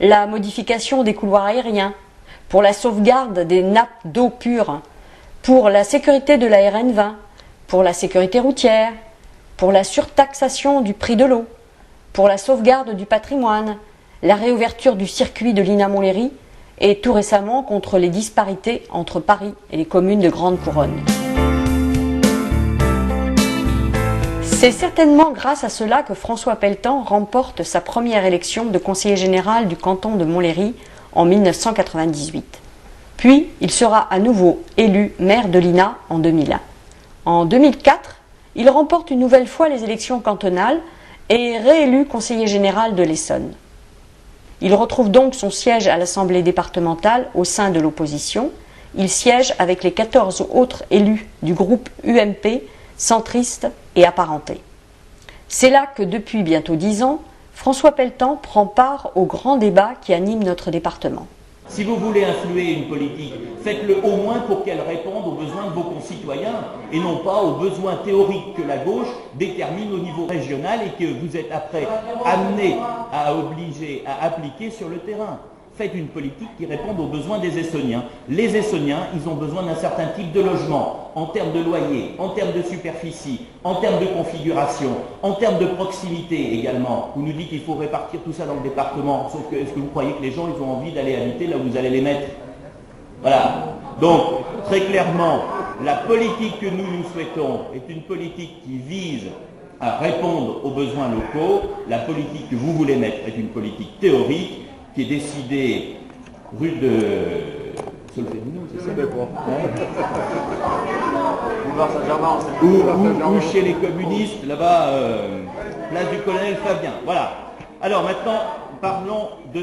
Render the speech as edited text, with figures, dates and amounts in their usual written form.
la modification des couloirs aériens, pour la sauvegarde des nappes d'eau pure, pour la sécurité de la RN 20, pour la sécurité routière, pour la surtaxation du prix de l'eau, pour la sauvegarde du patrimoine, la réouverture du circuit de l'INA Montlhéry et tout récemment contre les disparités entre Paris et les communes de Grande Couronne. C'est certainement grâce à cela que François Pelletan remporte sa première élection de conseiller général du canton de Montlhéry en 1998. Puis, il sera à nouveau élu maire de l'INA en 2001. En 2004, il remporte une nouvelle fois les élections cantonales et est réélu conseiller général de l'Essonne. Il retrouve donc son siège à l'Assemblée départementale au sein de l'opposition. Il siège avec les 14 autres élus du groupe UMP, centriste et apparentés. C'est là que depuis bientôt 10 ans, François Pelletan prend part au grand débat qui anime notre département. Si vous voulez influer une politique, faites-le au moins pour qu'elle réponde aux besoins de vos concitoyens et non pas aux besoins théoriques que la gauche détermine au niveau régional et que vous êtes après amené à obliger à appliquer sur le terrain. Faites une politique qui réponde aux besoins des Essonniens. Les Essonniens, ils ont besoin d'un certain type de logement, en termes de loyer, en termes de superficie, en termes de configuration, en termes de proximité également. Vous nous dites qu'il faut répartir tout ça dans le département, sauf que est-ce que vous croyez que les gens ils ont envie d'aller habiter là où vous allez les mettre? Voilà. Donc, très clairement, la politique que nous souhaitons est une politique qui vise à répondre aux besoins locaux. La politique que vous voulez mettre est une politique théorique qui est décidée rue de Solferino, c'est ça? Ou chez les communistes, là-bas, place du colonel Fabien. Voilà. Alors maintenant, parlons de